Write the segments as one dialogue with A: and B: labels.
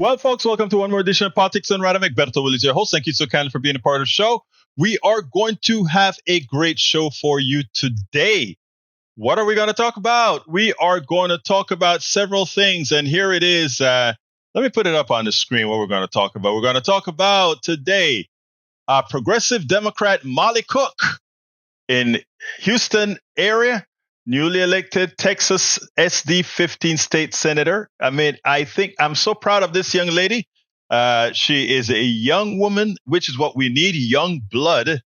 A: Well, folks, welcome to one more edition of Politics and Random. Egberto, Willies, your host. Thank you so kindly for being a part of the show. We are going to have a great show for you today. What are we going to talk about? We are going to talk about several things, and here it is. Let me put it up on the screen what we're going to talk about. We're going to talk about today progressive Democrat Molly Cook in Houston area, newly elected Texas SD 15 state senator. I think I'm so proud of this young lady. She is a young woman, which is what we need, young blood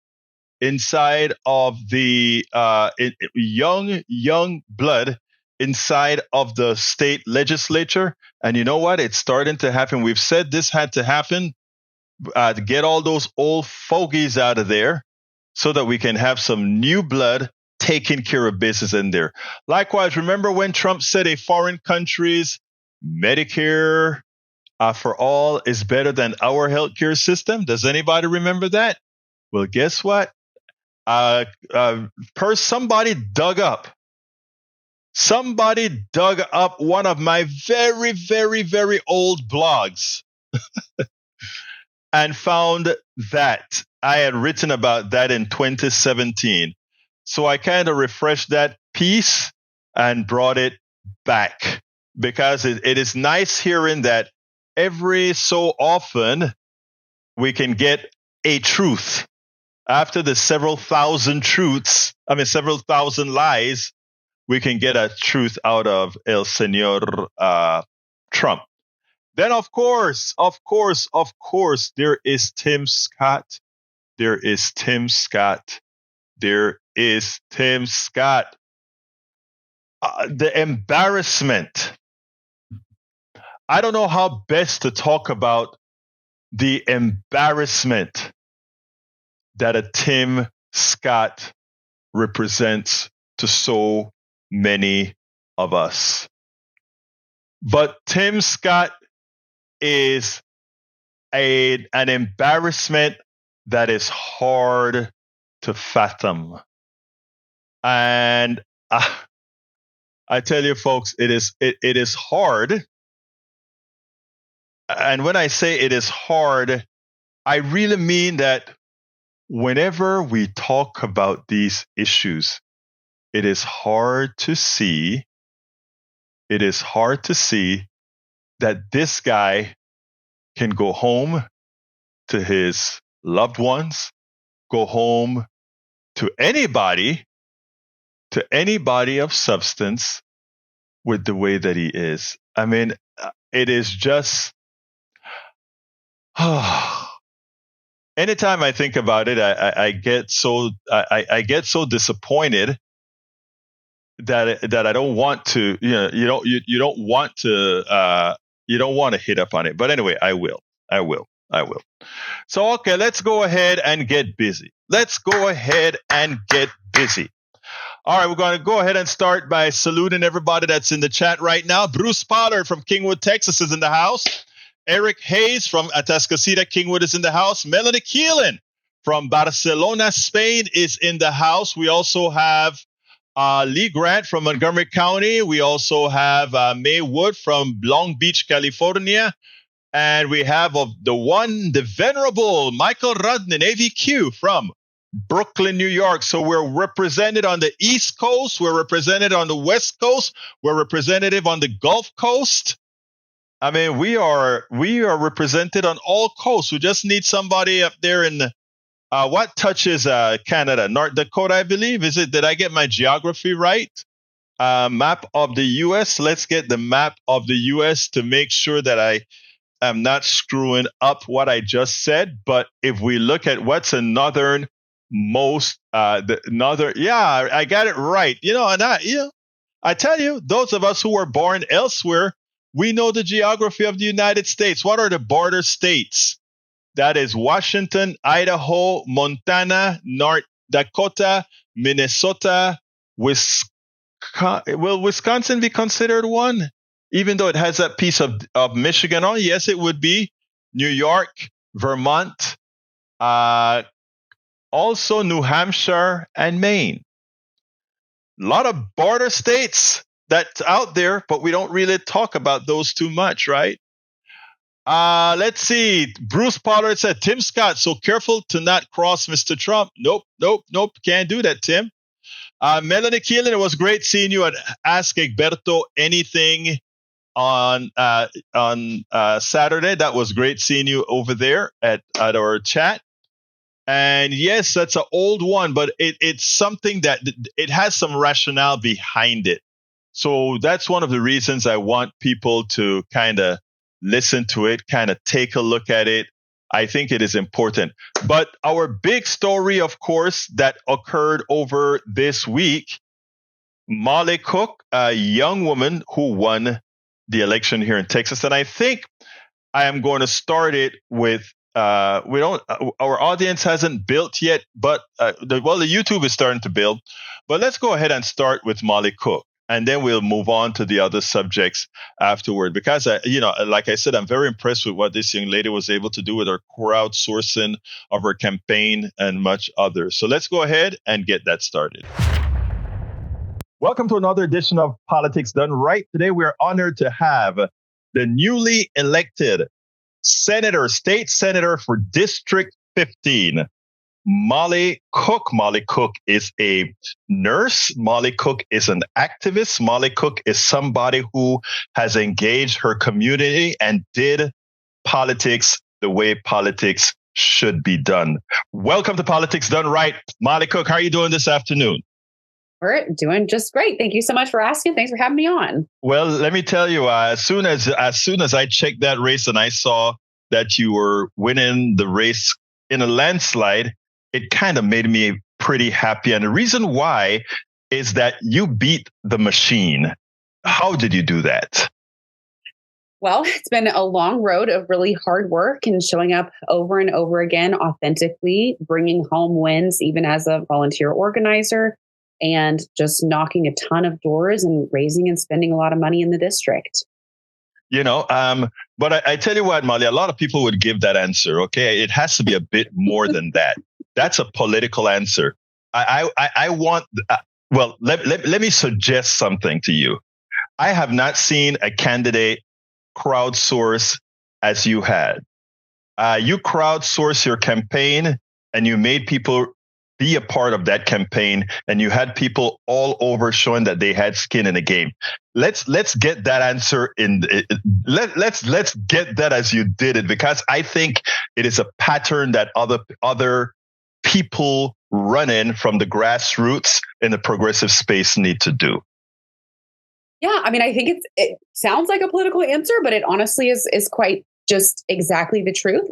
A: inside of the young blood inside of the state legislature. And you know what? It's starting to happen. We've said this had to happen to get all those old fogies out of there so that we can have some new blood taking care of business in there. Likewise, remember when Trump said a foreign country's Medicare for all is better than our healthcare system? Does anybody remember that? Well, guess what? Somebody dug up one of my very, very, very old blogs and found that I had written about that in 2017. So I kind of refreshed that piece and brought it back because it is nice hearing that every so often we can get a truth. After the several thousand lies, we can get a truth out of El Señor Trump. Then, of course, there is Tim Scott. There is Tim Scott. The embarrassment. I don't know how best to talk about the embarrassment that a Tim Scott represents to so many of us. But Tim Scott is an embarrassment that is hard to fathom. And I tell you, folks, it is hard. And when I say it is hard, I really mean that whenever we talk about these issues, it is hard to see that this guy can go home to his loved ones, go home to anybody of substance with the way that he is. I mean, it is just, anytime I think about it, I get so disappointed that I don't want to, you don't want to hit up on it. But anyway, I will. So, okay, let's go ahead and get busy. All right, we're going to go ahead and start by saluting everybody that's in the chat right now. Bruce Pollard from Kingwood, Texas is in the house. Eric Hayes from Atascocita, Kingwood is in the house. Melanie Keelan from Barcelona, Spain is in the house. We also have Lee Grant from Montgomery County. We also have May Wood from Long Beach, California. And we have the venerable Michael Rudnin, AVQ from Brooklyn, New York. So we're represented on the East Coast. We're represented on the West Coast. We're representative on the Gulf Coast. I mean, we are represented on all coasts. We just need somebody up there in what touches Canada? North Dakota, I believe. Did I get my geography right? Map of the U.S. Let's get the map of the U.S. to make sure that I am not screwing up what I just said. But if we look at what's a I got it right. I tell you, those of us who were born elsewhere, we know the geography of the United States. What are the border states? That is Washington, Idaho, Montana, North Dakota, Minnesota, Wisconsin. Will Wisconsin be considered one? Even though it has that piece of Michigan on? Yes, it would be. New York, Vermont, also New Hampshire and Maine. A lot of border states that's out there, but we don't really talk about those too much, right? Let's see. Bruce Pollard said, Tim Scott, so careful to not cross Mr. Trump. Nope. Can't do that, Tim. Melanie Keelan, it was great seeing you at Ask Egberto Anything on Saturday. That was great seeing you over there at our chat. And yes, that's an old one, but it's something that it has some rationale behind it. So that's one of the reasons I want people to kind of listen to it, kind of take a look at it. I think it is important. But our big story, of course, that occurred over this week, Molly Cook, a young woman who won the election here in Texas. And I think I am going to start it with, our audience hasn't built yet, but the YouTube is starting to build. But let's go ahead and start with Molly Cook. And then we'll move on to the other subjects afterward. Because, like I said, I'm very impressed with what this young lady was able to do with her crowdsourcing of her campaign and much others. So let's go ahead and get that started. Welcome to another edition of Politics Done Right. Today, we are honored to have the newly elected state senator for District 15, Molly Cook. Molly Cook is a nurse. Molly Cook is an activist. Molly Cook is somebody who has engaged her community and did politics the way politics should be done. Welcome to Politics Done Right. Molly Cook, how are you doing this afternoon?
B: We're doing just great. Thank you so much for asking. Thanks for having me on.
A: Well, let me tell you, as soon as I checked that race and I saw that you were winning the race in a landslide, it kind of made me pretty happy. And the reason why is that you beat the machine. How did you do that?
B: Well, it's been a long road of really hard work and showing up over and over again, authentically, bringing home wins, even as a volunteer organizer, and just knocking a ton of doors and raising and spending a lot of money in the district. But I tell you what, Molly, a lot of people would give that answer. Okay, it has to be a bit more than that. That's a political answer. I want. Let me suggest something to you. I have not seen a candidate crowdsource as you had. You crowdsource your campaign, and you made people be a part of that campaign, and you had people all over showing that they had skin in the game. Let's get that answer in. Let's get that as you did it, because I think it is a pattern that other people running from the grassroots in the progressive space need to do. Yeah, I mean, I think it sounds like a political answer, but it honestly is quite just exactly the truth.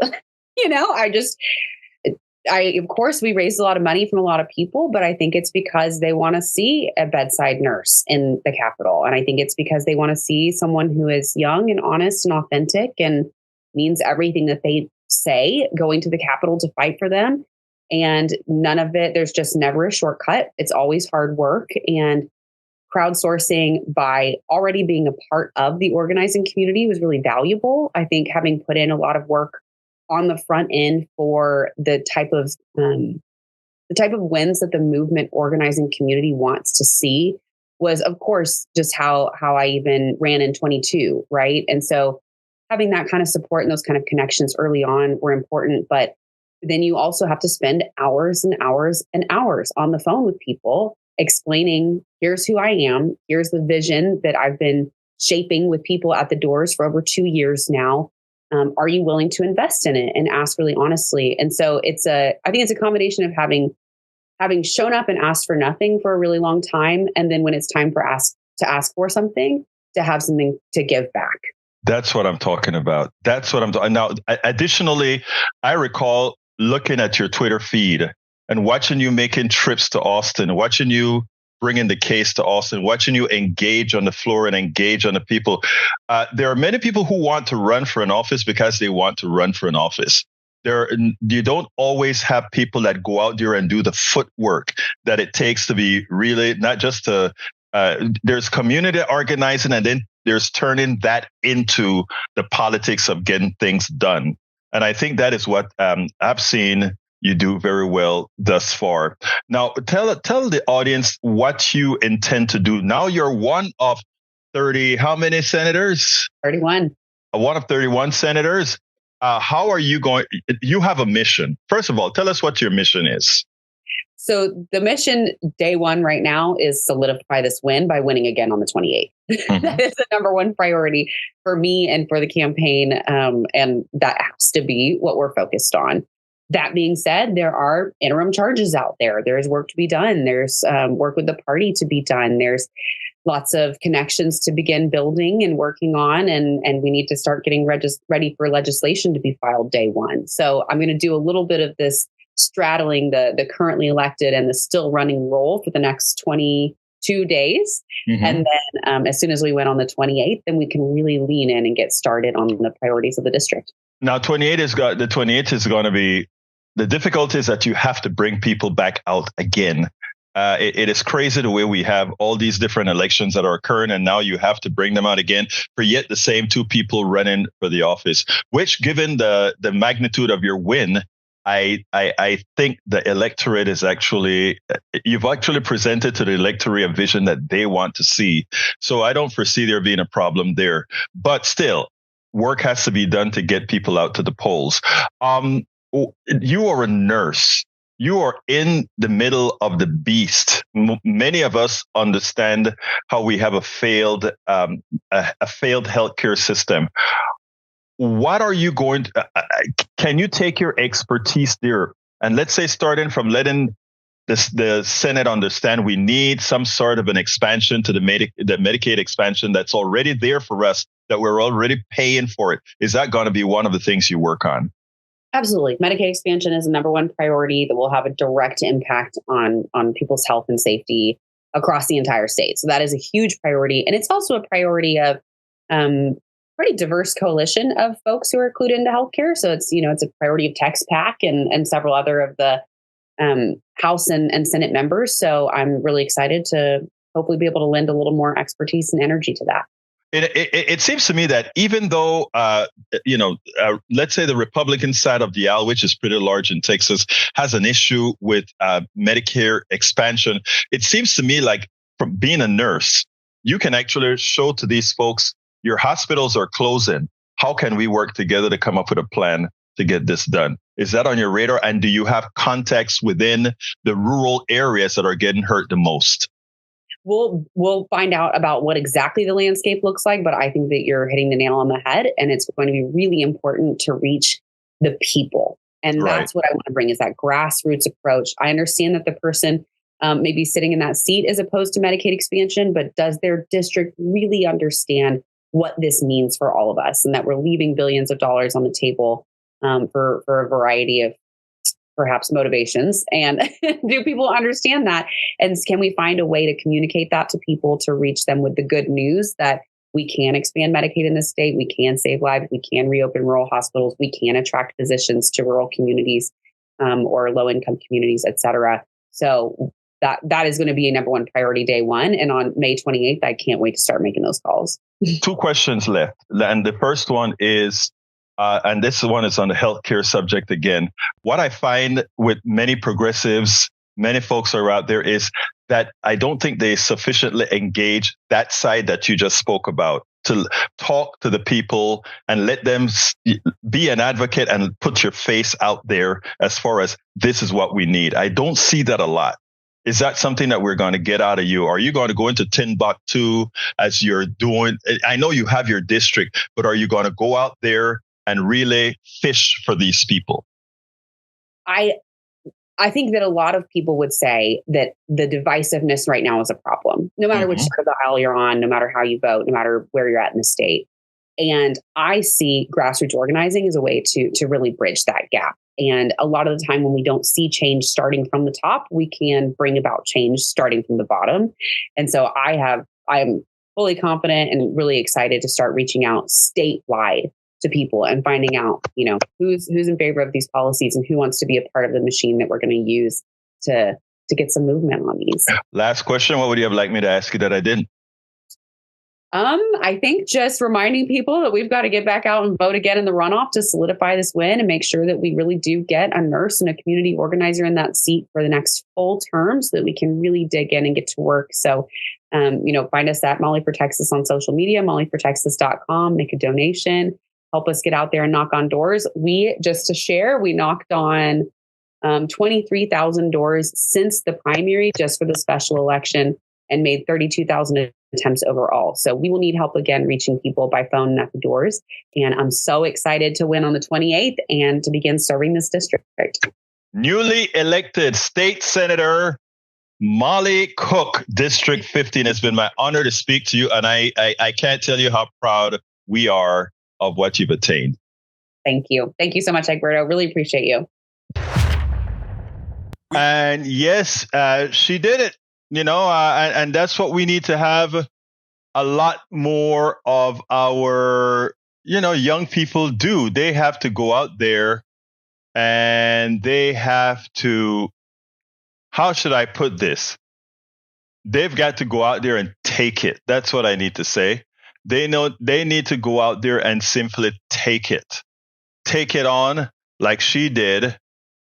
B: Of course, we raised a lot of money from a lot of people, but I think it's because they want to see a bedside nurse in the Capitol. And I think it's because they want to see someone who is young and honest and authentic and means everything that they say going to the Capitol to fight for them. And none of it, there's just never a shortcut. It's always hard work. And crowdsourcing by already being a part of the organizing community was really valuable. I think having put in a lot of work on the front end for the type of wins that the movement organizing community wants to see was, of course, just how I even ran in 22, right? And so having that kind of support and those kind of connections early on were important. But then you also have to spend hours and hours and hours on the phone with people explaining, here's who I am, here's the vision that I've been shaping with people at the doors for over 2 years now. Are you willing to invest in it, and ask really honestly? And so I think it's a combination of having shown up and asked for nothing for a really long time, and then when it's time to ask for something, to have something to give back.
A: That's what I'm talking about. That's what I'm talking. Now, additionally, I recall looking at your Twitter feed and watching you making trips to Austin, watching you bringing the case to Austin, watching you engage on the floor and engage on the people. There are many people who want to run for an office because they want to run for an office. You don't always have people that go out there and do the footwork that it takes to be really not just there's community organizing, and then there's turning that into the politics of getting things done. And I think that is what I've seen you do very well thus far. Now, tell the audience what you intend to do. Now you're one of 30, how many senators?
B: 31. one of 31 senators. How are you going? You have a mission. First of all, tell us what your mission is.
C: So the mission day one right now is solidify this win by winning again on the 28th. Mm-hmm. That is the number one priority for me and for the campaign. And that has to be what we're focused on. That being said, there are interim charges out there. There's work to be done. There's work with the party to be done. There's lots of connections to begin building and working on. And we need to start getting ready for legislation to be filed day one. So I'm going to do a little bit of this straddling the currently elected and the still running role for the next 22 days. Mm-hmm. And then as soon as we went on the 28th, then we can really lean in and get started on the priorities of the district. Now,
B: the 28th is going to be, the difficulty is that you have to bring people back out again. It is crazy the way we have all these different elections that are occurring, and now you have to bring them out again for yet the same two people running for the office, which, given the magnitude of your win, I think the electorate is you've actually presented to the electorate a vision that they want to see. So I don't foresee there being a problem there. But still, work has to be done to get people out to the polls. You are a nurse. You are in the middle of the beast. Many of us understand how we have a failed healthcare system. What are you going to, can you take your expertise there? And let's say starting from letting the Senate understand we need some sort of an expansion to the Medicaid expansion that's already there for us, that we're already paying for it. Is that going to be one of the things you work on?
C: Absolutely. Medicaid expansion is the number one priority that will have a direct impact on people's health and safety across the entire state. So that is a huge priority. And it's also a priority of pretty diverse coalition of folks who are included into healthcare. So it's a priority of TexPAC and several other of the House and Senate members. So I'm really excited to hopefully be able to lend a little more expertise and energy to that.
B: It seems to me that even though, let's say the Republican side of the aisle, which is pretty large in Texas, has an issue with Medicare expansion, it seems to me like, from being a nurse, you can actually show to these folks, your hospitals are closing. How can we work together to come up with a plan to get this done? Is that on your radar? And do you have contacts within the rural areas that are getting hurt the most?
C: We'll find out about what exactly the landscape looks like, but I think that you're hitting the nail on the head, and it's going to be really important to reach the people. And that's what I want to bring, is that grassroots approach. I understand that the person may be sitting in that seat as opposed to Medicaid expansion, but does their district really understand what this means for all of us, and that we're leaving billions of dollars on the table for a variety of perhaps motivations? And do people understand that? And can we find a way to communicate that to people, to reach them with the good news that we can expand Medicaid in this state, we can save lives, we can reopen rural hospitals, we can attract physicians to rural communities or low-income communities, et cetera. So that is going to be a number one priority day one. And on May 28th, I can't wait to start making those calls.
B: Two questions left. And the first one is, and this one is on the healthcare subject again. What I find with many progressives, many folks who are out there, is that I don't think they sufficiently engage that side that you just spoke about, to talk to the people and let them be an advocate and put your face out there as far as this is what we need. I don't see that a lot. Is that something that we're going to get out of you? Are you going to go into Timbuktu as you're doing? I know you have your district, but are you going to go out there and really fish for these people?
C: I think that a lot of people would say that the divisiveness right now is a problem, no matter which side of the aisle you're on, no matter how you vote, no matter where you're at in the state. And I see grassroots organizing as a way to really bridge that gap. And a lot of the time when we don't see change starting from the top, we can bring about change starting from the bottom. And so I'm fully confident and really excited to start reaching out statewide to people and finding out, who's in favor of these policies and who wants to be a part of the machine that we're going to use to get some movement on these.
B: Last question. What would you have liked me to ask you that I didn't?
C: I think just reminding people that we've got to get back out and vote again in the runoff to solidify this win and make sure that we really do get a nurse and a community organizer in that seat for the next full term so that we can really dig in and get to work. So, find us at Molly for Texas on social media, mollyfortexas.com, make a donation. help us get out there and knock on doors. Just to share, we knocked on 23,000 doors since the primary, just for the special election, and made 32,000 attempts overall. So we will need help again reaching people by phone and at the doors. And I'm so excited to win on the 28th and to begin serving this district.
B: Newly elected State Senator Molly Cook, District 15. It's been my honor to speak to you, and I can't tell you how proud we are of what you've attained.
C: Thank you. Thank you so much, Egberto. Really appreciate you.
A: And yes, she did it, and that's what we need to have a lot more of our, young people do. They have to go out there and they have to, how should I put this? They've got to go out there and take it. That's what I need to say. They know they need to go out there and simply take it. Take it on like she did.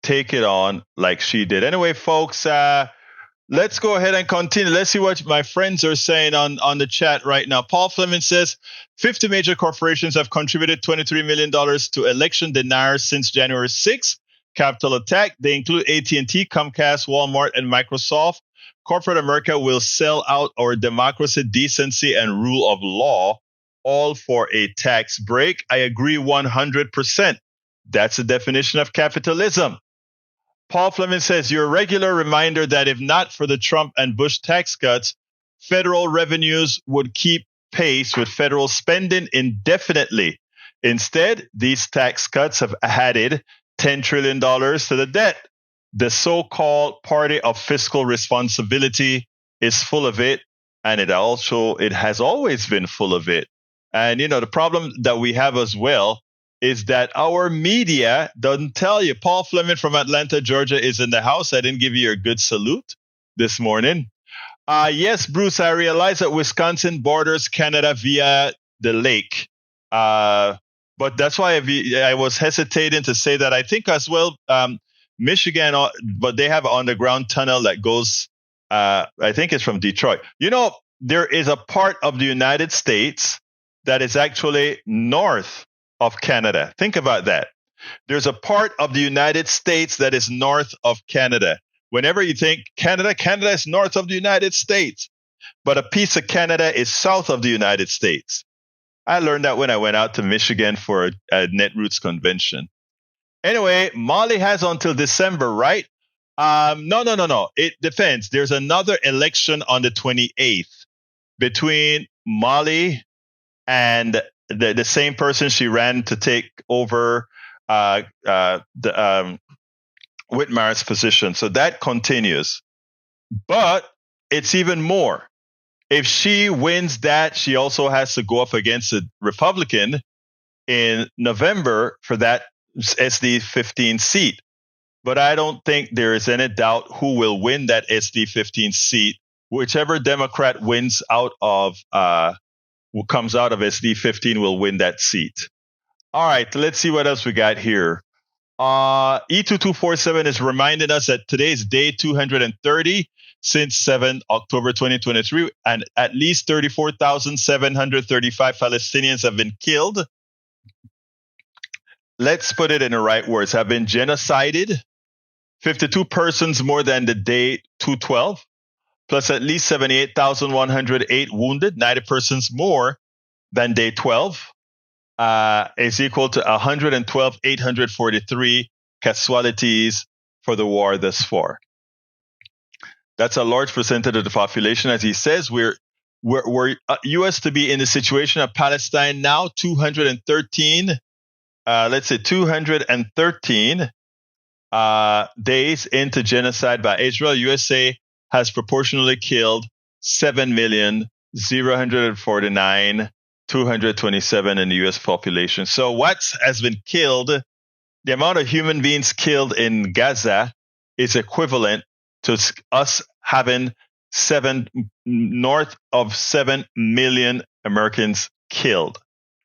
A: Take it on like she did. Anyway, folks, let's go ahead and continue. Let's see what my friends are saying on the chat right now. Paul Fleming says 50 major corporations have contributed $23 million to election deniers since January 6th. Capital attack. They include AT&T, Comcast, Walmart, and Microsoft. Corporate America will sell out our democracy, decency, and rule of law, all for a tax break. I agree 100%. That's the definition of capitalism. Paul Fleming says, your regular reminder that if not for the Trump and Bush tax cuts, federal revenues would keep pace with federal spending indefinitely. Instead, these tax cuts have added $10 trillion to the debt. The so-called party of fiscal responsibility is full of it, and it has always been full of it. And, the problem that we have as well is that our media doesn't tell you. Paul Fleming from Atlanta, Georgia is in the house. I didn't give you a good salute this morning. Yes, Bruce, I realize that Wisconsin borders Canada via the lake. But that's why I was hesitating to say that. I think as well, Michigan, but they have an underground tunnel that goes, I think it's from Detroit. There is a part of the United States that is actually north of Canada. Think about that. There's a part of the United States that is north of Canada. Whenever you think Canada is north of the United States, but a piece of Canada is south of the United States. I learned that when I went out to Michigan for a Netroots convention. Anyway, Molly has until December, right? No. It depends. There's another election on the 28th between Molly and the same person she ran to take over Whitmer's position. So that continues. But it's even more. If she wins that, she also has to go up against a Republican in November for that SD 15 seat. But I don't think there is any doubt who will win that SD 15 seat. Whichever Democrat wins out of who comes out of SD 15 will win that seat. All right, let's see what else we got here. E2247 is reminding us that today is day 230 since 7 October 2023, and at least 34,735 Palestinians have been killed. Let's put it in the right words. Have been genocided. 52 persons more than the day 212, plus at least 78,108 wounded, 90 persons more than day 12, is equal to 112,843 casualties for the war thus far. That's a large percentage of the population. As he says, we're U.S. to be in the situation of Palestine now, 213 days into genocide by Israel. USA has proportionally killed 7,049,227 in the U.S. population. So what has been killed, the amount of human beings killed in Gaza is equivalent to us having north of 7 million Americans killed.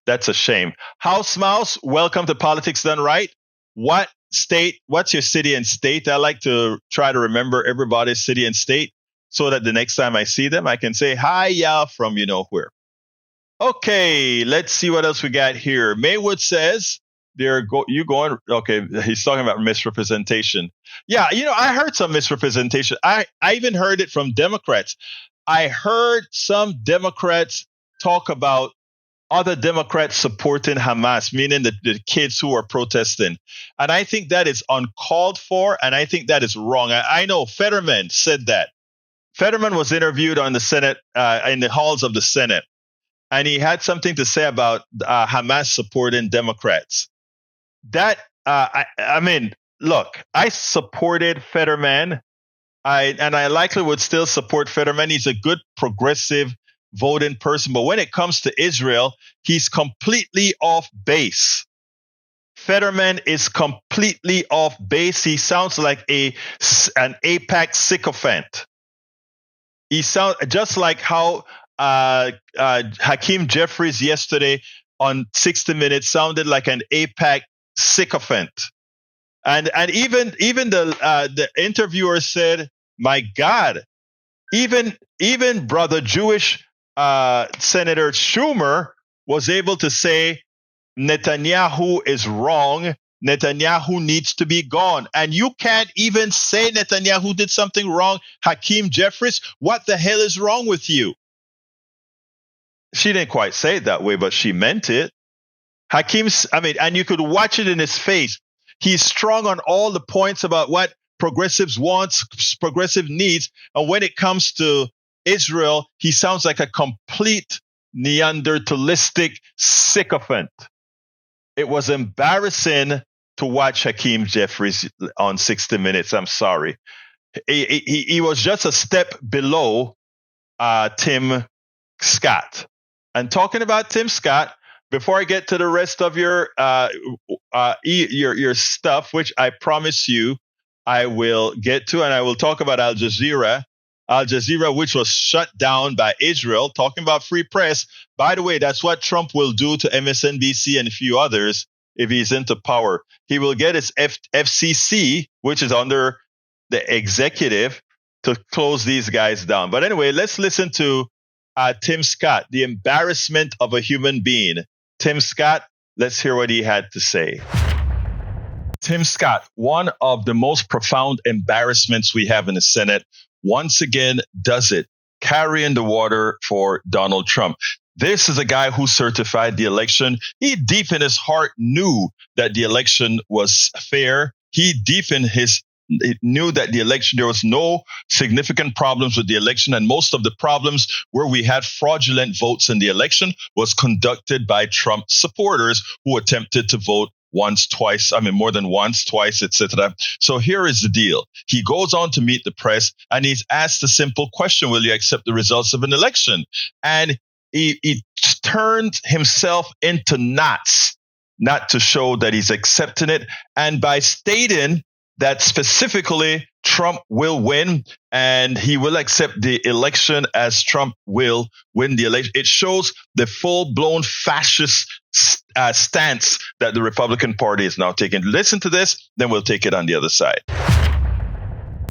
A: That's a shame. House Mouse, welcome to Politics Done Right. What's your city and state? I like to try to remember everybody's city and state so that the next time I see them, I can say, hi, yeah, from you know where. Okay, let's see what else we got here. Maywood says, okay, he's talking about misrepresentation. Yeah, I heard some misrepresentation. I even heard it from Democrats. I heard some Democrats talk about other Democrats supporting Hamas, meaning the kids who are protesting. And I think that is uncalled for, and I think that is wrong. I know Fetterman said that. Fetterman was interviewed on the Senate, in the halls of the Senate, and he had something to say about Hamas supporting Democrats. That, I mean, look, I supported Fetterman, and I likely would still support Fetterman. He's a good progressive voting person, but when it comes to Israel, he's completely off base. Fetterman is completely off base. He sounds like an AIPAC sycophant. He sounds just like how Hakeem Jeffries yesterday on 60 Minutes sounded like an AIPAC sycophant. And even the interviewer said, "My God, even brother Jewish Senator Schumer was able to say Netanyahu is wrong. Netanyahu needs to be gone." And you can't even say Netanyahu did something wrong. Hakeem Jeffries, what the hell is wrong with you? She didn't quite say it that way, but she meant it. And you could watch it in his face. He's strong on all the points about what progressives want, progressive needs. And when it comes to Israel, he sounds like a complete Neanderthalistic sycophant. It was embarrassing to watch Hakeem Jeffries on 60 Minutes. I'm sorry. He was just a step below Tim Scott. And talking about Tim Scott, before I get to the rest of your stuff, which I promise you I will get to, and I will talk about Al Jazeera, which was shut down by Israel, talking about free press. By the way, that's what Trump will do to MSNBC and a few others if he's into power. He will get his FCC, which is under the executive, to close these guys down. But anyway, let's listen to Tim Scott, the embarrassment of a human being. Tim Scott, let's hear what he had to say. Tim Scott, one of the most profound embarrassments we have in the Senate, once again does it, carrying the water for Donald Trump. This is a guy who certified the election. He deep in his heart knew that the election was fair. He knew that the election, there was no significant problems with the election. And most of the problems where we had fraudulent votes in the election was conducted by Trump supporters who attempted to vote once, twice, more than once, twice, etc. So here is the deal. He goes on to meet the press and he's asked a simple question: will you accept the results of an election? And he turned himself into knots, not to show that he's accepting it. And by stating that specifically Trump will win and he will accept the election as Trump will win the election, it shows the full-blown fascist stance that the Republican Party is now taking. Listen to this, then we'll take it on the other side.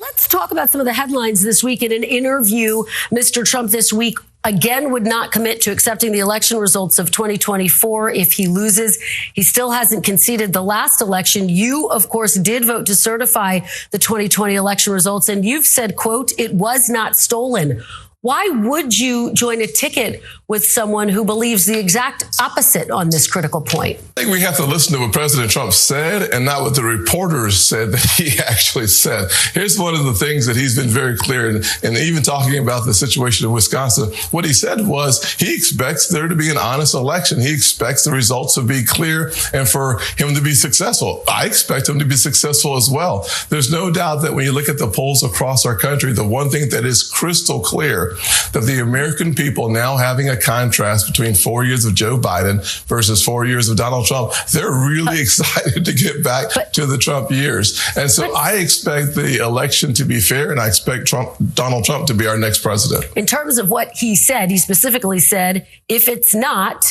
D: Let's talk about some of the headlines this week. In an interview, Mr. Trump this week again would not commit to accepting the election results of 2024 if he loses. He still hasn't conceded the last election. You, of course, did vote to certify the 2020 election results, and you've said, quote, "it was not stolen." Why would you join a ticket with someone who believes the exact opposite on this critical point?
E: I think we have to listen to what President Trump said and not what the reporters said that he actually said. Here's one of the things that he's been very clear in, and even talking about the situation in Wisconsin. What he said was he expects there to be an honest election. He expects the results to be clear and for him to be successful. I expect him to be successful as well. There's no doubt that when you look at the polls across our country, the one thing that is crystal clear, that the American people now having a contrast between 4 years of Joe Biden versus 4 years of Donald Trump, they're really excited to get back to the Trump years. And so I expect the election to be fair, and I expect Donald Trump to be our next president.
D: In terms of what he said, he specifically said, if it's not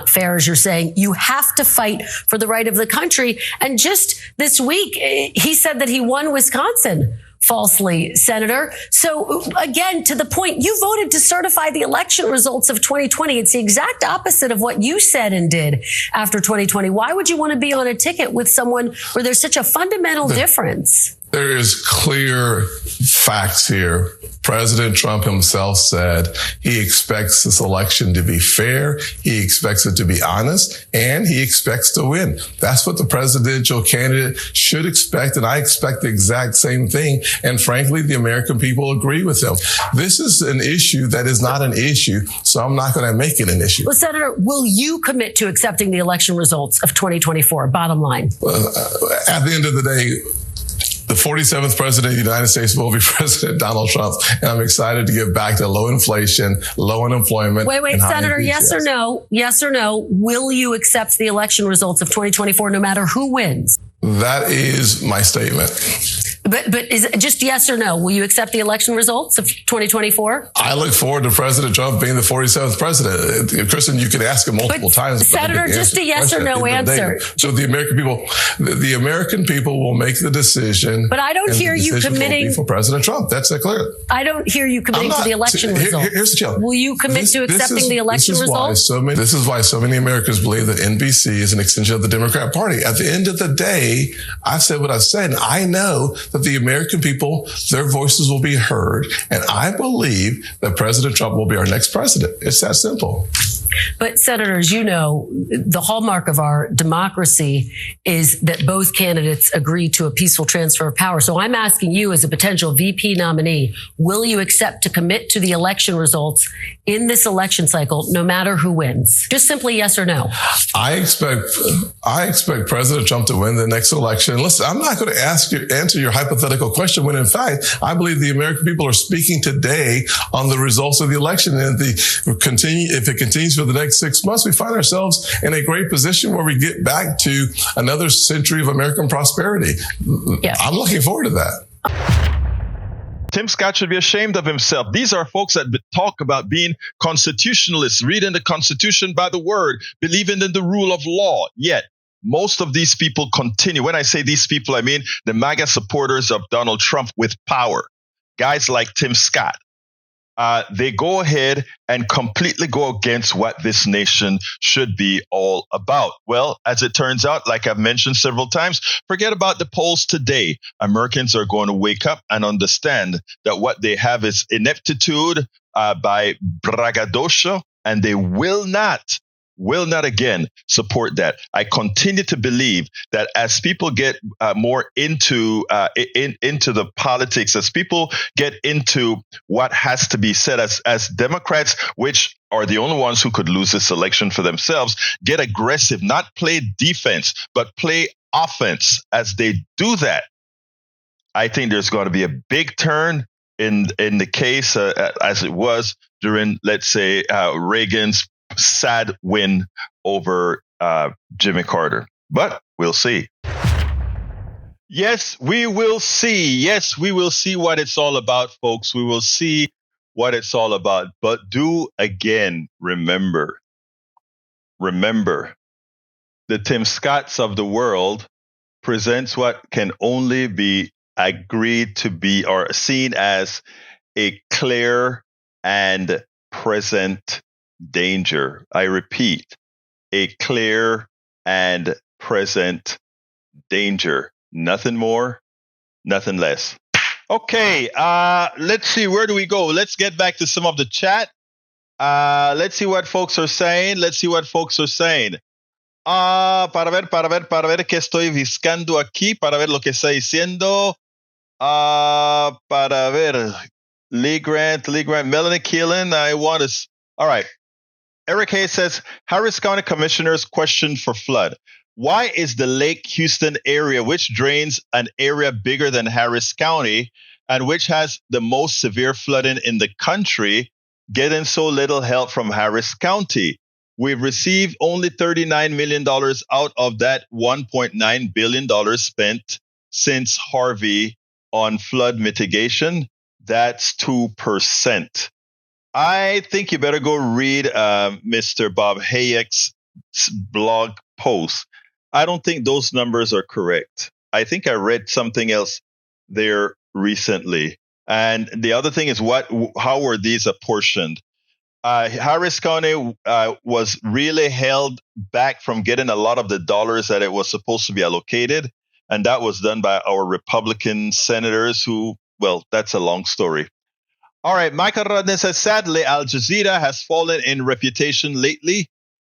D: fair, as you're saying, you have to fight for the right of the country. And just this week, he said that he won Wisconsin falsely, Senator. So again, to the point, you voted to certify the election results of 2020. It's the exact opposite of what you said and did after 2020. Why would you want to be on a ticket with someone where there's such a fundamental difference?
E: There is clear facts here. President Trump himself said he expects this election to be fair, he expects it to be honest, and he expects to win. That's what the presidential candidate should expect, and I expect the exact same thing. And frankly, the American people agree with him. This is an issue that is not an issue, so I'm not going to make it an issue.
D: Well, Senator, will you commit to accepting the election results of 2024? Bottom line.
E: At the end of the day, the 47th president of the United States will be President Donald Trump. And I'm excited to get back to low inflation, low unemployment.
D: Wait, Senator, yes or no? Yes or no? Will you accept the election results of 2024 no matter who wins?
E: That is my statement.
D: But is it just yes or no? Will you accept the election results of 2024?
E: I look forward to President Trump being the 47th president. Kristen, you could ask him multiple times.
D: Senator, just a yes or no answer.
E: So the American people will make the decision.
D: But I don't hear you committing
E: for President Trump. That's clear.
D: I don't hear you committing to the election results.
E: Here's the challenge.
D: Will you commit to accepting the election results?
E: This is why so many Americans believe that NBC is an extension of the Democrat Party. At the end of the day, I've said what I've said, and I know that the American people, their voices will be heard. And I believe that President Trump will be our next president. It's that simple.
D: But senators, you know, the hallmark of our democracy is that both candidates agree to a peaceful transfer of power. So I'm asking you as a potential VP nominee, will you accept to commit to the election results in this election cycle, no matter who wins? Just simply yes or no.
E: I expect President Trump to win the next election. Listen, I'm not going to answer your hypothetical question when in fact, I believe the American people are speaking today on the results of the election. And if it continues for the next 6 months, we find ourselves in a great position where we get back to another century of American prosperity. Yeah. I'm looking forward to that.
A: Tim Scott should be ashamed of himself. These are folks that talk about being constitutionalists, reading the Constitution by the word, believing in the rule of law. Yet, most of these people continue. When I say these people, I mean the MAGA supporters of Donald Trump with power. Guys like Tim Scott. They go ahead and completely go against what this nation should be all about. Well, as it turns out, like I've mentioned several times, forget about the polls today. Americans are going to wake up and understand that what they have is ineptitude by braggadocio, and they will not again support that. I continue to believe that as people get more into the politics, as people get into what has to be said, as Democrats, which are the only ones who could lose this election for themselves, get aggressive, not play defense, but play offense. As they do that, I think there's going to be a big turn in the case as it was during, let's say, Reagan's sad win over Jimmy Carter. But we'll see. Yes, we will see. Yes, we will see what it's all about, folks. We will see what it's all about. But do again remember, the Tim Scotts of the world presents what can only be agreed to be or seen as a clear and present danger. I repeat, a clear and present danger. Nothing more, nothing less. Okay, let's see. Where do we go? Let's get back to some of the chat. Let's see what folks are saying. Para ver qué estoy buscando aquí, para ver lo que está diciendo. Para ver. Lee Grant, Melanie Keelan, all right. Eric Hayes says, Harris County commissioners questioned for flood. Why is the Lake Houston area, which drains an area bigger than Harris County and which has the most severe flooding in the country, getting so little help from Harris County? We've received only $39 million out of that $1.9 billion spent since Harvey on flood mitigation. That's 2%. I think you better go read Mr. Bob Hayek's blog post. I don't think those numbers are correct. I think I read something else there recently. And the other thing is how were these apportioned? Harris County was really held back from getting a lot of the dollars that it was supposed to be allocated. And that was done by our Republican senators who, well, that's a long story. All right, Michael Rodden says, sadly, Al Jazeera has fallen in reputation lately.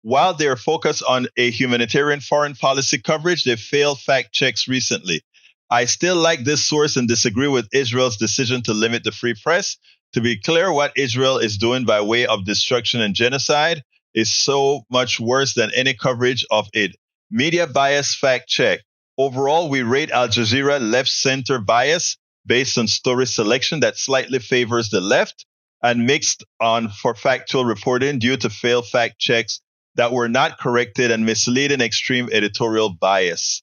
A: While they're focused on a humanitarian foreign policy coverage, they failed fact checks recently. I still like this source and disagree with Israel's decision to limit the free press. To be clear, what Israel is doing by way of destruction and genocide is so much worse than any coverage of it. Media bias fact check. Overall, we rate Al Jazeera left-center bias based on story selection that slightly favors the left and mixed on for factual reporting due to failed fact checks that were not corrected and misleading extreme editorial bias.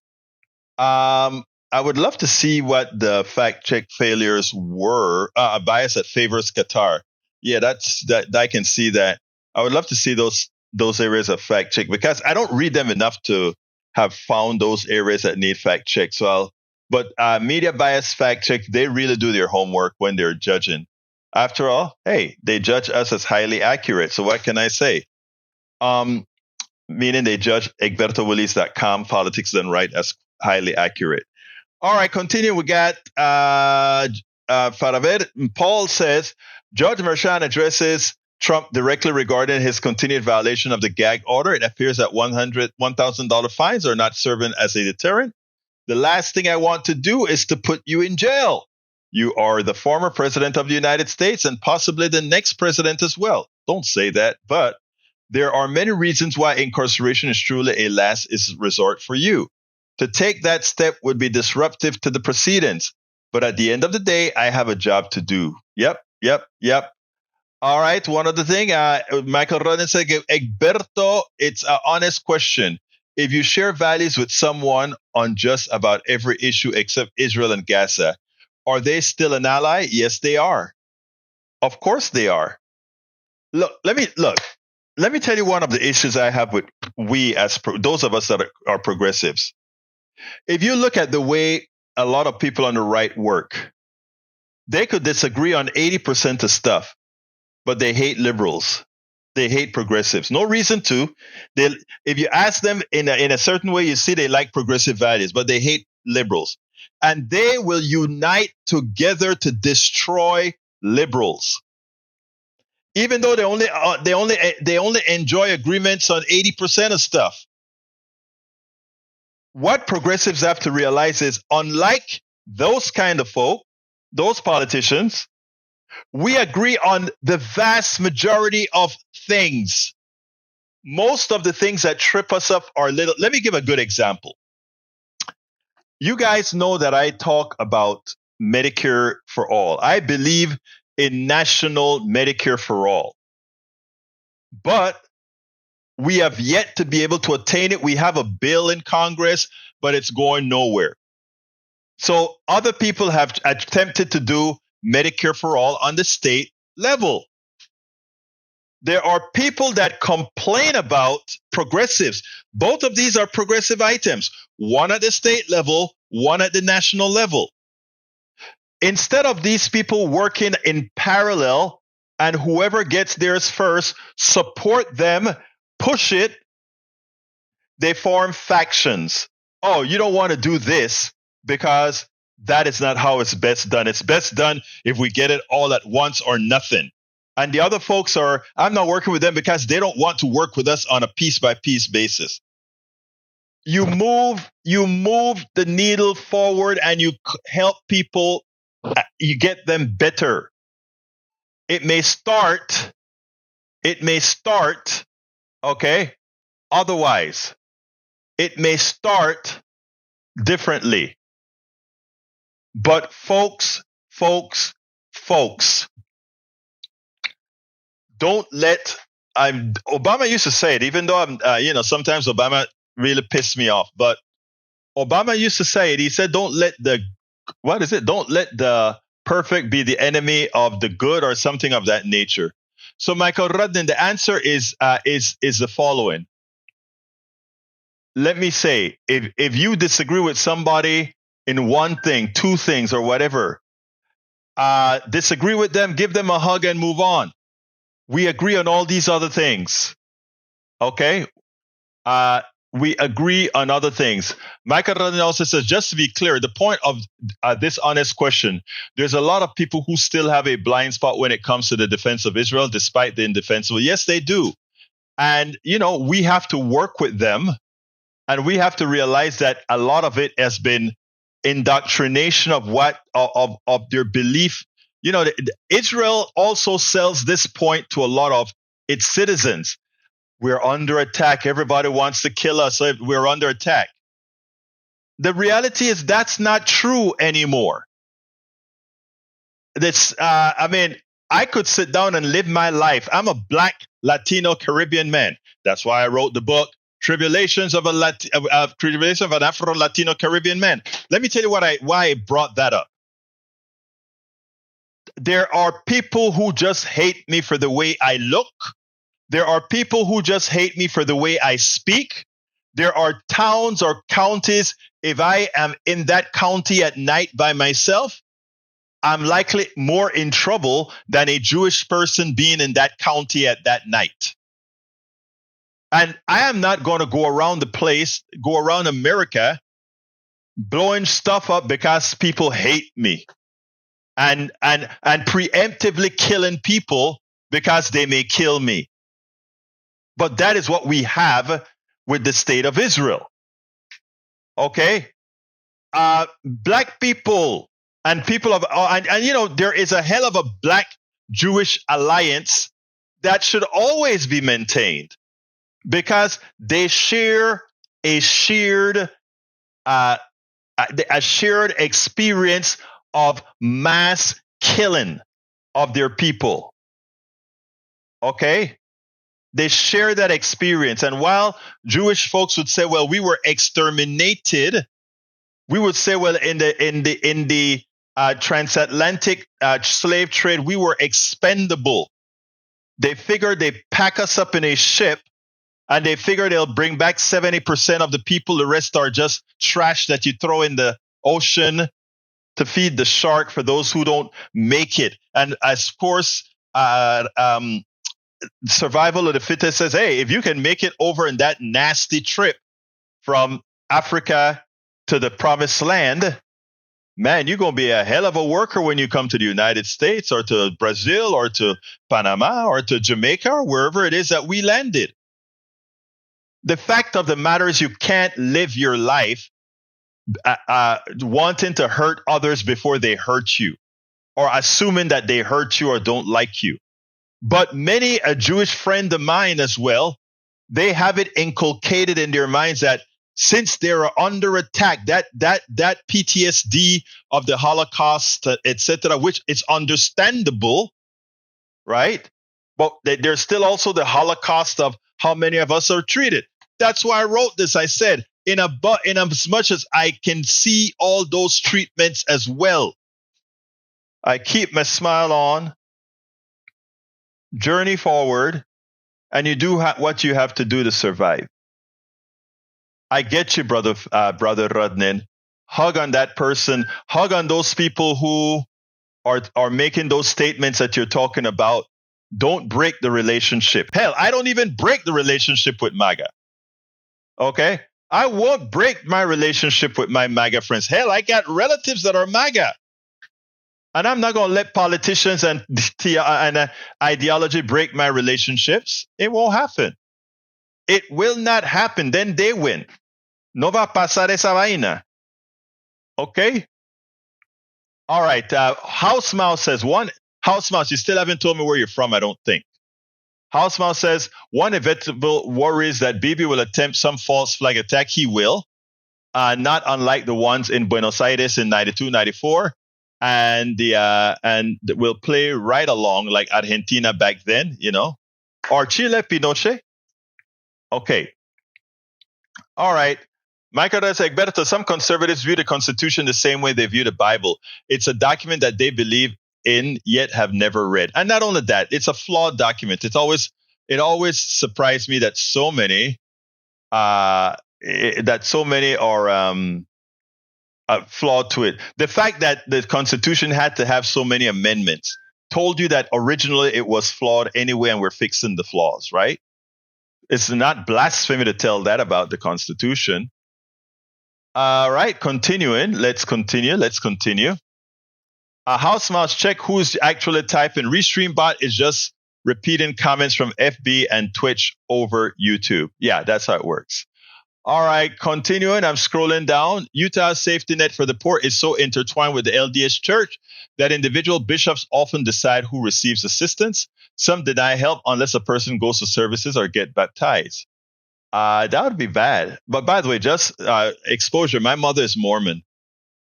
A: I would love to see what the fact check failures were. A bias that favors Qatar. Yeah, that I can see that. I would love to see those areas of fact check because I don't read them enough to have found those areas that need fact check. But media bias fact check, they really do their homework when they're judging. After all, hey, they judge us as highly accurate. So what can I say? Meaning they judge Egberto Willies.com, Politics Done Right, as highly accurate. All right, continue. We got Faraver. Paul says, Judge Merchan addresses Trump directly regarding his continued violation of the gag order. It appears that $1,000 fines are not serving as a deterrent. The last thing I want to do is to put you in jail. You are the former president of the United States and possibly the next president as well. Don't say that, but there are many reasons why incarceration is truly a last resort for you. To take that step would be disruptive to the proceedings. But at the end of the day, I have a job to do. Yep. All right. One other thing, Michael Rodden said, Egberto, it's an honest question. If you share values with someone on just about every issue except Israel and Gaza, are they still an ally? Yes, they are. Of course they are. Look. Let me tell you one of the issues I have with those of us that are progressives. If you look at the way a lot of people on the right work, they could disagree on 80% of stuff, but they hate liberals. They hate progressives. No reason to. If you ask them in a certain way, you see they like progressive values, but they hate liberals. And they will unite together to destroy liberals. Even though they only enjoy agreements on 80% of stuff. What progressives have to realize is, unlike those kind of folk, those politicians, we agree on the vast majority of things. Most of the things that trip us up are little. Let me give a good example. You guys know that I talk about Medicare for all. I believe in national Medicare for all. But we have yet to be able to attain it. We have a bill in Congress, but it's going nowhere. So other people have attempted to do Medicare for all on the state level. There are people that complain about progressives. Both of these are progressive items, one at the state level, one at the national level. Instead of these people working in parallel and whoever gets theirs first, support them, push it, they form factions. Oh, you don't want to do this because that is not how it's best done. It's best done if we get it all at once or nothing. And the other folks I'm not working with them because they don't want to work with us on a piece-by-piece basis. You move the needle forward and you help people, you get them better. It may start, okay? Otherwise, it may start differently. But folks, don't let, Obama used to say it, even though sometimes Obama really pissed me off, but Obama used to say it. He said, don't let the perfect be the enemy of the good, or something of that nature. So Michael Rudden, the answer is the following. Let me say, if you disagree with somebody in one thing, two things, or whatever, disagree with them, give them a hug and move on. We agree on all these other things. Okay? We agree on other things. Michael Rodney also says, just to be clear, the point of this honest question, there's a lot of people who still have a blind spot when it comes to the defense of Israel, despite the indefensible. Yes, they do. And, we have to work with them, and we have to realize that a lot of it has been indoctrination of their belief. Israel also sells this point to a lot of its citizens. We're under attack. Everybody wants to kill us. We're under attack. The reality is that's not true anymore. I could sit down and live my life. I'm a Black Latino Caribbean man. That's why I wrote the book, Tribulations of an Afro-Latino Caribbean Man. Let me tell you why I brought that up. There are people who just hate me for the way I look. There are people who just hate me for the way I speak. There are towns or counties, if I am in that county at night by myself, I'm likely more in trouble than a Jewish person being in that county at that night. And I am not going to go around America, blowing stuff up because people hate me and preemptively killing people because they may kill me. But that is what we have with the state of Israel. Okay? Black people and people of, there is a hell of a Black-Jewish alliance that should always be maintained because they share a shared experience of mass killing of their people. Okay? They share that experience. And while Jewish folks would say, well, we were exterminated, we would say, well, in the transatlantic slave trade, we were expendable. They figure they pack us up in a ship and they figure they'll bring back 70% of the people. The rest are just trash that you throw in the ocean to feed the shark for those who don't make it. And of course, survival of the fittest says, hey, if you can make it over in that nasty trip from Africa to the promised land, man, you're going to be a hell of a worker when you come to the United States or to Brazil or to Panama or to Jamaica or wherever it is that we landed. The fact of the matter is you can't live your life wanting to hurt others before they hurt you or assuming that they hurt you or don't like you. But many, a Jewish friend of mine as well, they have it inculcated in their minds that since they're under attack, that PTSD of the Holocaust, etc., which is understandable, right? But there's still also the Holocaust of how many of us are treated. That's why I wrote this. I said, in as much as I can see all those treatments as well, I keep my smile on, journey forward, and you do what you have to do to survive. I get you, brother Rodnin. Hug on that person. Hug on those people who are making those statements that you're talking about. Don't break the relationship. Hell, I don't even break the relationship with MAGA. Okay? I won't break my relationship with my MAGA friends. Hell, I got relatives that are MAGA. And I'm not going to let politicians and ideology break my relationships. It won't happen. It will not happen. Then they win. No va a pasar esa vaina. Okay? All right. House Mouse says, House Mouse, you still haven't told me where you're from, I don't think. House Mouse says, one inevitable worries that Bibi will attempt some false flag attack. He will. Not unlike the ones in Buenos Aires in 92, 94. And will play right along like Argentina back then, or Chile, Pinochet. Okay. All right. Michael says, Egberto, some conservatives view the Constitution the same way they view the Bible. It's a document that they believe in, yet have never read. And not only that, it's a flawed document. It always surprised me that so many are flaw to it. The fact that the Constitution had to have so many amendments told you that originally it was flawed anyway, and we're fixing the flaws, right? It's not blasphemy to tell that about the Constitution. All right, continuing. Let's continue. House Mouse check who's actually typing. Restream bot is just repeating comments from FB and Twitch over YouTube. Yeah, that's how it works. All right, continuing. I'm scrolling down. Utah's safety net for the poor is so intertwined with the LDS Church that individual bishops often decide who receives assistance. Some deny help unless a person goes to services or get baptized. That would be bad. But by the way, just exposure. My mother is Mormon,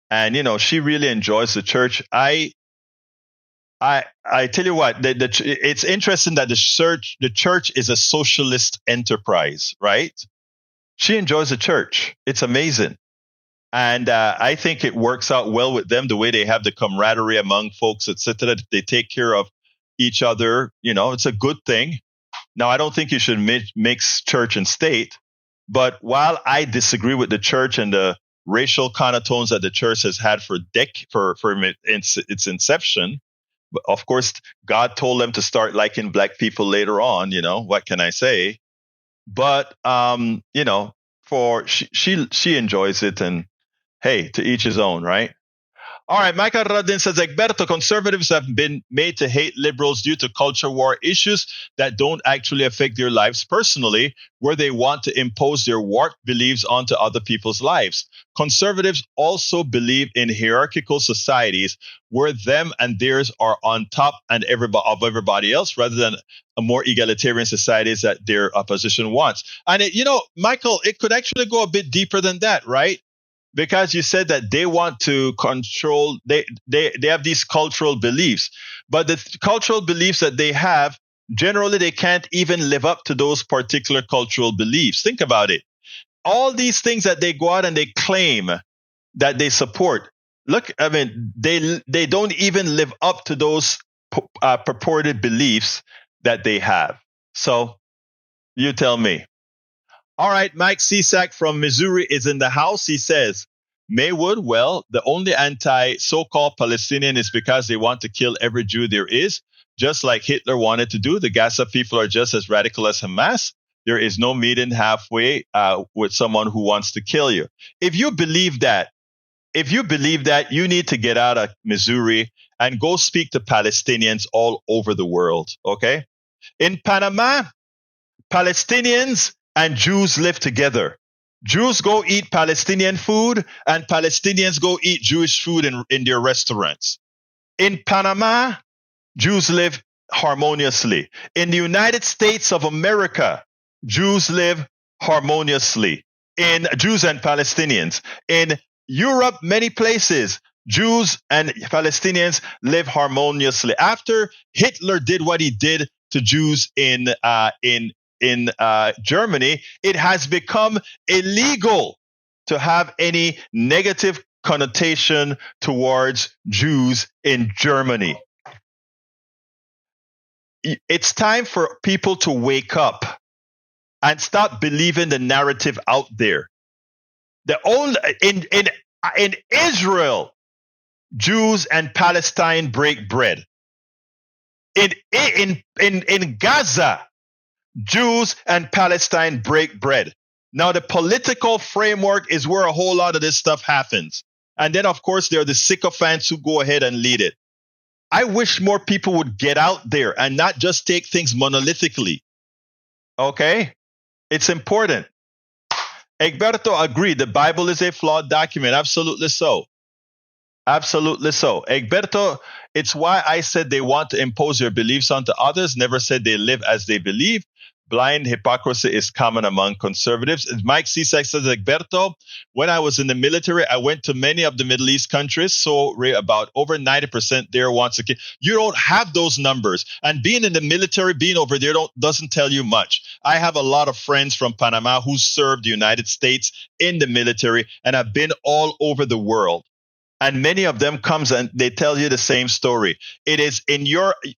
A: and she really enjoys the church. I tell you what, it's interesting that the church is a socialist enterprise, right? She enjoys the church. It's amazing. And I think it works out well with them, the way they have the camaraderie among folks, etc. They take care of each other. It's a good thing. Now, I don't think you should mix church and state. But while I disagree with the church and the racial connotations that the church has had for its inception, but of course, God told them to start liking black people later on. What can I say? But she enjoys it, and hey, to each his own, right? All right, Michael Radin says, Egberto, conservatives have been made to hate liberals due to culture war issues that don't actually affect their lives personally, where they want to impose their warped beliefs onto other people's lives. Conservatives also believe in hierarchical societies where them and theirs are on top of everybody else, rather than a more egalitarian societies that their opposition wants. And Michael, it could actually go a bit deeper than that, right? Because you said that they want to control, they have these cultural beliefs, but the cultural beliefs that they have, generally they can't even live up to those particular cultural beliefs. Think about it. All these things that they go out and they claim that they support, look, I mean, they don't even live up to those purported beliefs that they have. So you tell me. All right, Mike Cisak from Missouri is in the house. He says, Maywood, well, the only so-called Palestinian is because they want to kill every Jew there is, just like Hitler wanted to do. The Gaza people are just as radical as Hamas. There is no meeting halfway with someone who wants to kill you. If you believe that, you need to get out of Missouri and go speak to Palestinians all over the world, okay? In Panama, Palestinians and Jews live together. Jews go eat Palestinian food, and Palestinians go eat Jewish food in their restaurants. In Panama, Jews live harmoniously. In the United States of America, Jews live harmoniously. In Jews and Palestinians. In Europe, many places, Jews and Palestinians live harmoniously. After Hitler did what he did to Jews in Germany, it has become illegal to have any negative connotation towards Jews in Germany. It's time for people to wake up and stop believing the narrative out there. In Israel, Jews and Palestine break bread. In Gaza, Jews and Palestine break bread. Now, the political framework is where a whole lot of this stuff happens. And then, of course, there are the sycophants who go ahead and lead it. I wish more people would get out there and not just take things monolithically. Okay? It's important. Egberto agreed. The Bible is a flawed document. Absolutely so. Absolutely so. Egberto, it's why I said they want to impose their beliefs onto others, never said they live as they believe. Blind hypocrisy is common among conservatives. As Mike Cisak says, Egberto, when I was in the military, I went to many of the Middle East countries. So about over 90% there wants to kill. You don't have those numbers. And being in the military, being over there doesn't tell you much. I have a lot of friends from Panama who served the United States in the military and have been all over the world. And many of them comes and they tell you the same story. It is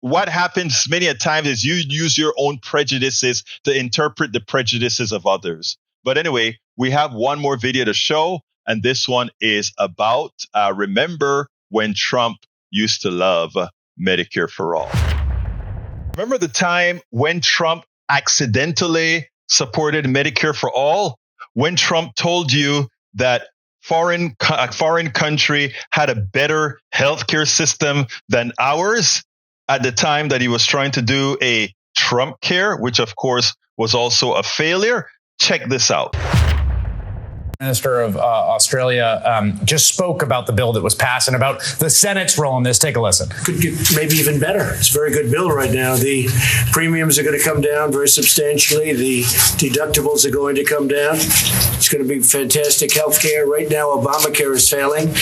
A: what happens many a times is you use your own prejudices to interpret the prejudices of others. But anyway, we have one more video to show, And this one is about, remember when Trump used to love Medicare for all. Remember the time when Trump accidentally supported Medicare for all? When Trump told you that a foreign country had a better healthcare system than ours at the time that he was trying to do a Trump care, which of course was also a failure? Check this out.
F: Minister of Australia just spoke about the bill that was passed and about the Senate's role in this. Take a listen.
G: Could get maybe even better. It's a very good bill right now. The premiums are going to come down very substantially. The deductibles are going to come down. It's going to be fantastic health care. Right now, Obamacare is failing.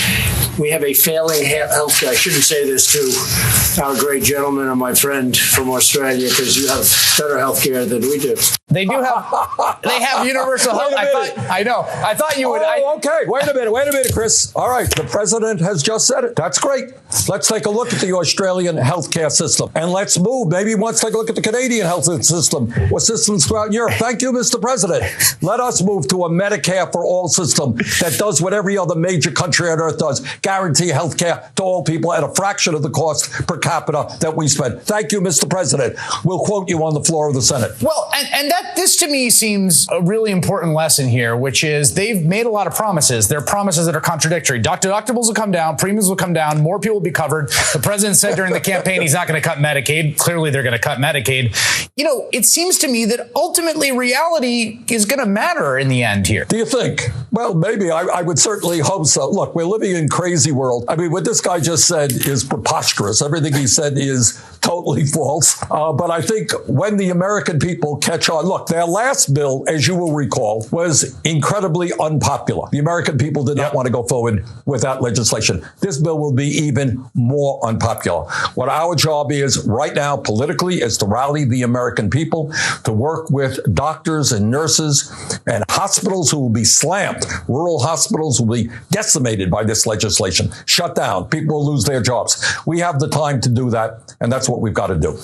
G: We have a failing health care. I shouldn't say this to our great gentleman and my friend from Australia, because you have better health care than we do.
F: They do have. They have universal health. I know. I thought you would.
H: Okay. Wait a minute, Chris. All right. The president has just said it. That's great. Let's take a look at the Australian healthcare system, and let's move. Maybe let's take a look at the Canadian health system or systems throughout Europe. Thank you, Mr. President. Let us move to a Medicare for all system that does what every other major country on earth does: guarantee health care to all people at a fraction of the cost per capita that we spend. Thank you, Mr. President. We'll quote you on the floor of the Senate.
F: Well, and this to me seems a really important lesson here, which is they've made a lot of promises. They're promises that are contradictory. Deductibles will come down, premiums will come down, more people will be covered. The president said during the campaign he's not going to cut Medicaid. Clearly, they're going to cut Medicaid. You know, it seems to me that ultimately reality is going to matter in the end here.
H: Do you think? Well, maybe. I would certainly hope so. Look, we're living in a crazy world. I mean, what this guy just said is preposterous. Everything he said is totally false. But I think when the American people catch on, look, their last bill, as you will recall, was incredibly unpopular. The American people did not want to go forward with that legislation. This bill will be even more unpopular. What our job is right now politically is to rally the American people to work with doctors and nurses and hospitals who will be slammed. Rural hospitals will be decimated by this legislation, shut down. People will lose their jobs. We have the time to do that, and that's what we've got to do.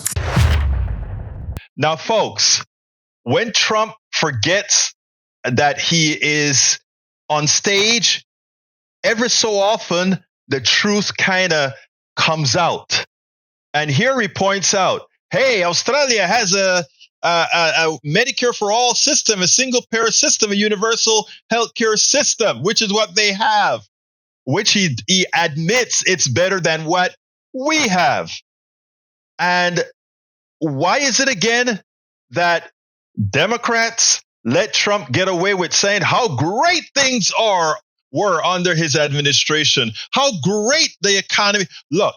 A: Now, folks, when Trump forgets that he is on stage, ever so often, the truth kind of comes out. And here he points out, hey, Australia has a Medicare for all system, a single payer system, a universal healthcare system, which is what they have, which he admits it's better than what we have. And why is it again that Democrats let Trump get away with saying how great things were under his administration, how great the economy? Look,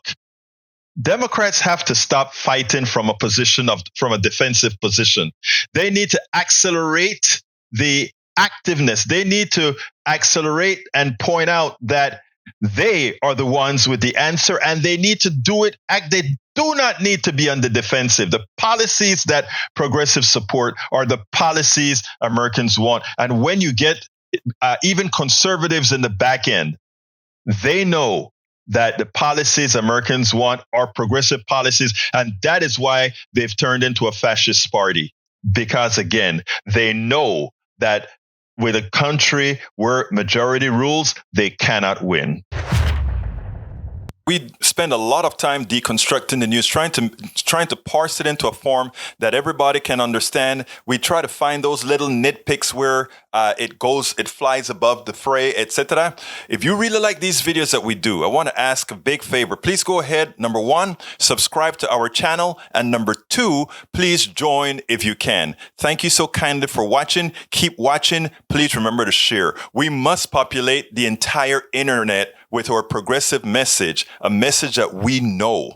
A: Democrats have to stop fighting from a defensive position. They need to accelerate the activeness. They need to accelerate and point out that they are the ones with the answer, and they need to do it. They do not need to be on the defensive. The policies that progressives support are the policies Americans want. And when you get even conservatives in the back end, they know that the policies Americans want are progressive policies. And that is why they've turned into a fascist party. Because again, they know that with a country where majority rules, they cannot win.
I: We spend a lot of time deconstructing the news, trying to parse it into a form that everybody can understand. We try to find those little nitpicks where it flies above the fray, etc. If you really like these videos that we do, I want to ask a big favor. Please go ahead. Number one, subscribe to our channel. And number two, please join if you can. Thank you so kindly for watching. Keep watching. Please remember to share. We must populate the entire internet with our progressive message, a message that we know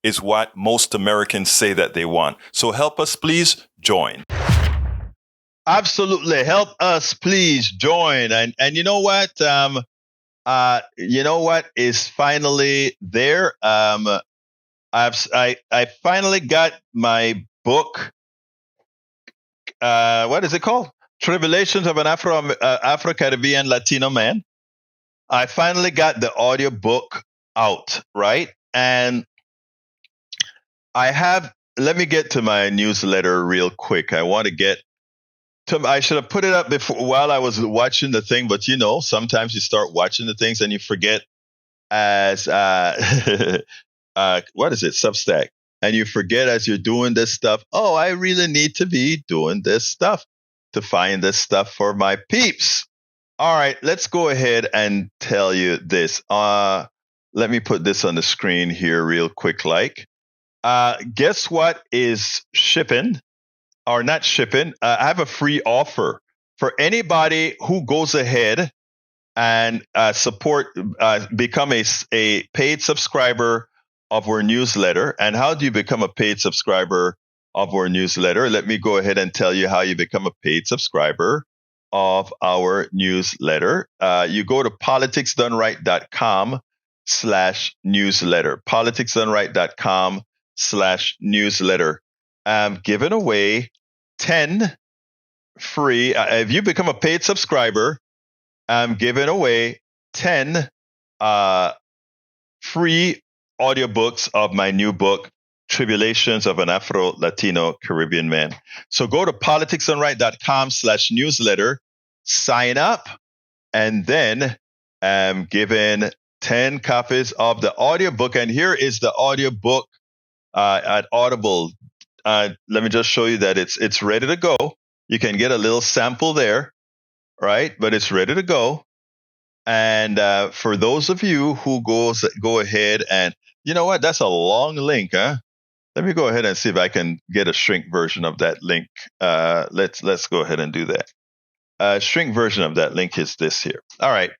I: is what most Americans say that they want. So help us, please join.
A: Absolutely. Help us, please join. And you know what? You know what is finally there? I finally got my book. What is it called? Tribulations of an Afro-Caribbean Latino Man. I finally got the audio book out, right? And let me get to my newsletter real quick. I want to get I should have put it up before while I was watching the thing, but sometimes you start watching the things and you forget as what is it, Substack, and you forget as you're doing this stuff. Oh, I really need to be doing this stuff to find this stuff for my peeps. All right, let's go ahead and tell you this. Let me put this on the screen here real quick. Guess what is shipping? Or not shipping, I have a free offer for anybody who goes ahead and become a paid subscriber of our newsletter. And how do you become a paid subscriber of our newsletter? Let me go ahead and tell you how you become a paid subscriber of our newsletter. You go to politicsdoneright.com/newsletter. politicsdoneright.com/newsletter. I'm giving away 10 free. If you become a paid subscriber, I'm giving away 10 free audiobooks of my new book, Tribulations of an Afro-Latino Caribbean Man. So go to politicsdoneright.com/newsletter, sign up, and then I'm giving 10 copies of the audiobook. And here is the audiobook at Audible. Let me just show you that it's ready to go. You can get a little sample there, right? But it's ready to go. And for those of you who go ahead and, you know what? That's a long link, huh? Let me go ahead and see if I can get a shrink version of that link. Let's go ahead and do that. Shrink version of that link is this here. All right.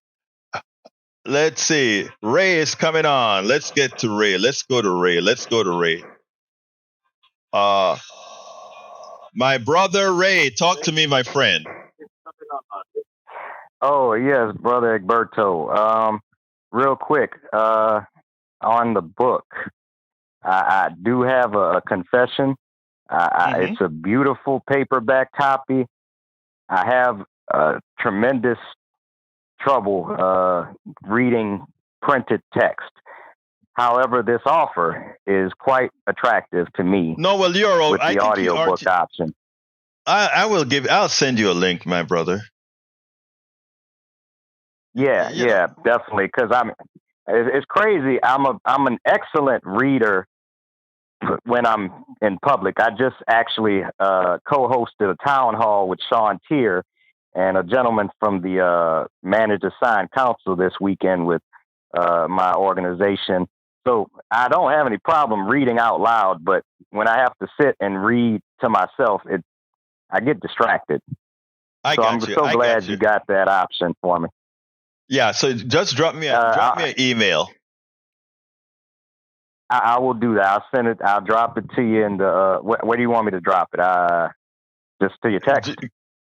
A: Let's see. Ray is coming on. Let's get to Ray. Let's go to Ray. My brother Ray, talk to me, my friend.
J: Oh, yes, Brother Egberto. Real quick, on the book, I do have a confession. It's a beautiful paperback copy. I have tremendous trouble reading printed text. However, this offer is quite attractive to me.
A: No, well, you're all
J: with the audiobook option.
A: I'll send you a link, my brother.
J: Yeah, definitely. Because it's crazy. I'm an excellent reader when I'm in public. I just actually co-hosted a town hall with Sean Tier and a gentleman from the Managed Assigned Council this weekend with my organization. So I don't have any problem reading out loud, but when I have to sit and read to myself, I get distracted. I'm so glad you got that option for me.
A: Yeah, so just drop me an email.
J: I will do that. I'll send it. I'll drop it to you in the. Where do you want me to drop it? Just to your text.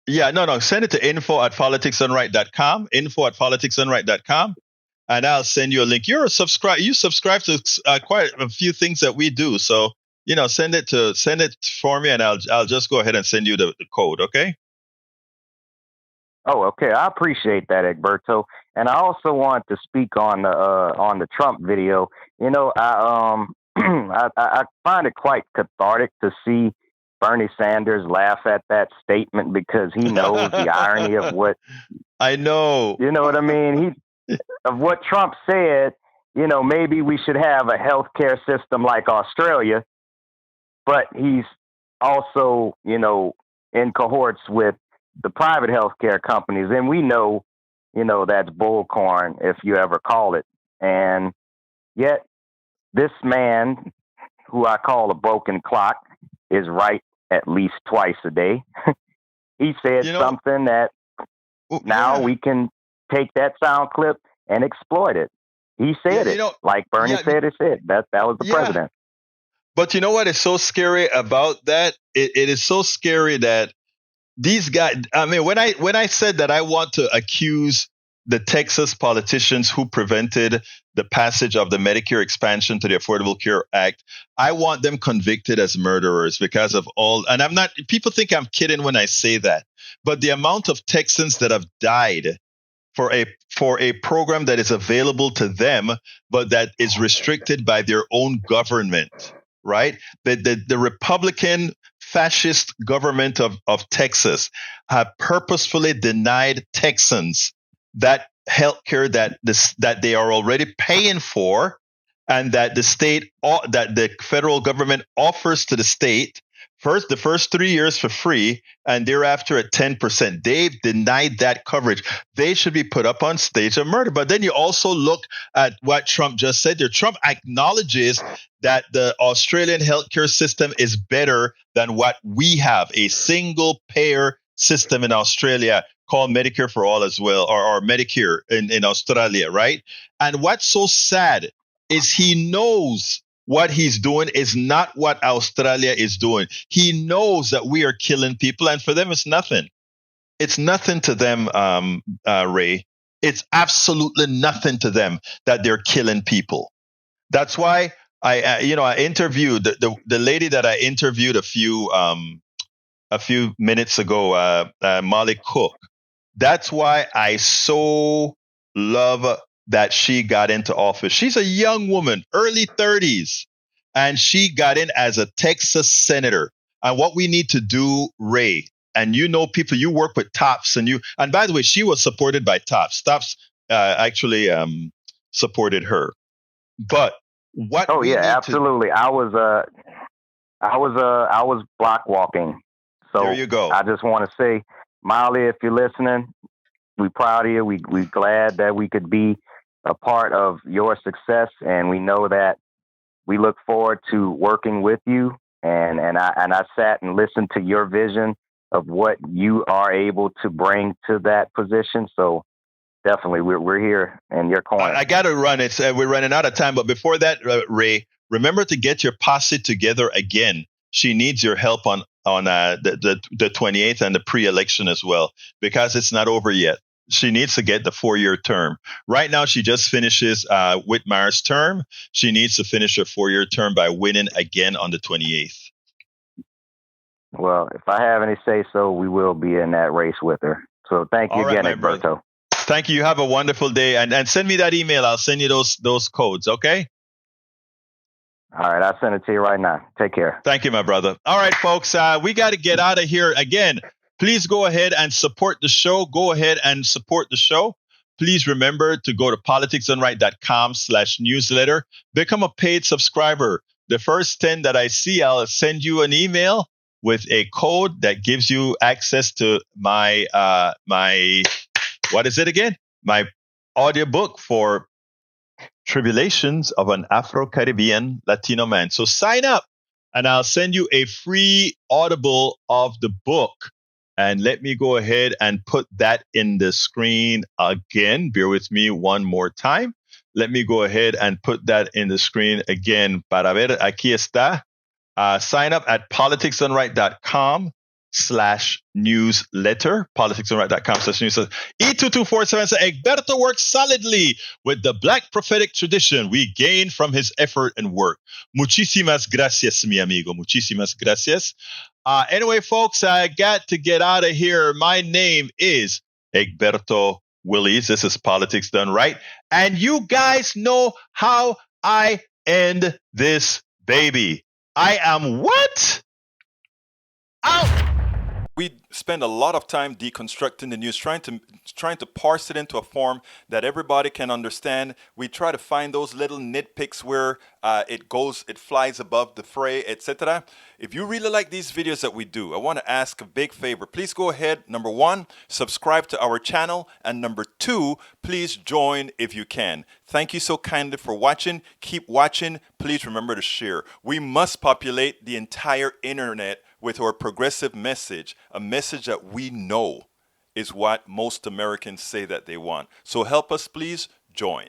A: Yeah, no. Send it to info@politicsdoneright.com. info@politicsdoneright.com. And I'll send you a link. You subscribe to quite a few things that we do. So, send it for me, and I'll just go ahead and send you the code. Okay.
J: Oh, okay. I appreciate that, Egberto. And I also want to speak on the Trump video. I find it quite cathartic to see Bernie Sanders laugh at that statement because he knows the irony of what.
A: I know.
J: You know what I mean? Of what Trump said, maybe we should have a healthcare system like Australia, but he's also, in cohorts with the private healthcare companies. And we know, that's bullcorn if you ever call it. And yet this man, who I call a broken clock, is right at least twice a day. He said something that now we can take that sound clip and exploit it. He said it like Bernie said it. That was the president.
A: But you know what is so scary about that? It is so scary that these guys. I mean, when I said that I want to accuse the Texas politicians who prevented the passage of the Medicare expansion to the Affordable Care Act, I want them convicted as murderers because of all. And I'm not. People think I'm kidding when I say that, but the amount of Texans that have died for a program that is available to them, but that is restricted by their own government, right? The Republican fascist government of Texas have purposefully denied Texans that healthcare that they are already paying for, and that the federal government offers to the state the first 3 years for free, and thereafter at 10%. They've denied that coverage. They should be put up on stage of murder. But then you also look at what Trump just said there. Trump acknowledges that the Australian healthcare system is better than what we have, a single payer system in Australia called Medicare for All as well, or Medicare in Australia, right? And what's so sad is he knows what he's doing is not what Australia is doing. He knows that we are killing people, and for them, it's nothing. It's nothing to them, Ray. It's absolutely nothing to them that they're killing people. That's why I interviewed the lady that I interviewed a few minutes ago, Molly Cook. That's why I so love that she got into office. She's a young woman, early 30s, and she got in as a Texas senator. And what we need to do, Ray, and people, you work with TOPS, and by the way, she was supported by TOPS. TOPS actually supported her. But what?
J: Oh yeah, absolutely. I was block walking. So
A: there you go.
J: I just want to say, Molly, if you're listening, we're proud of you. We're glad that we could be a part of your success, and we know that we look forward to working with you. And I sat and listened to your vision of what you are able to bring to that position. So definitely, we're here in your corner.
A: I got to run. We're running out of time. But before that, Ray, remember to get your posse together again. She needs your help on the 28th and the pre-election as well, because it's not over yet. She needs to get the 4-year term. Right now, she just finishes Whitmire's term. She needs to finish her 4-year term by winning again on the 28th.
J: Well, if I have any say so, we will be in that race with her. So thank you again, Egberto.
A: Thank you. You have a wonderful day. And send me that email. I'll send you those codes, okay?
J: All right, I'll send it to you right now. Take care.
A: Thank you, my brother. All right, folks, we got to get out of here. Again, please go ahead and support the show. Go ahead and support the show. Please remember to go to politicsdoneright.com/newsletter. Become a paid subscriber. The first 10 that I see, I'll send you an email with a code that gives you access to my what is it again? My audiobook for Tribulations of an Afro-Caribbean Latino Man. So sign up and I'll send you a free audible of the book. And let me go ahead and put that in the screen again. Bear with me one more time. Let me go ahead and put that in the screen again. Para ver, aquí está. Sign up at politicsdoneright.com/newsletter. politicsdoneright.com/newsletter. E22477 says, Egberto works solidly with the Black prophetic tradition we gain from his effort and work. Muchísimas gracias, mi amigo. Muchísimas gracias. Anyway, folks, I got to get out of here. My name is Egberto Willies. This is Politics Done Right. And you guys know how I end this baby. I am what? Out.
I: We spend a lot of time deconstructing the news, trying to parse it into a form that everybody can understand. We try to find those little nitpicks where it flies above the fray, etc. If you really like these videos that we do, I want to ask a big favor. Please go ahead. Number 1, subscribe to our channel. And number 2, please join if you can. Thank you so kindly for watching. Keep watching. Please remember to share. We must populate the entire internet with our progressive message, a message that we know is what most Americans say that they want. So help us, please join.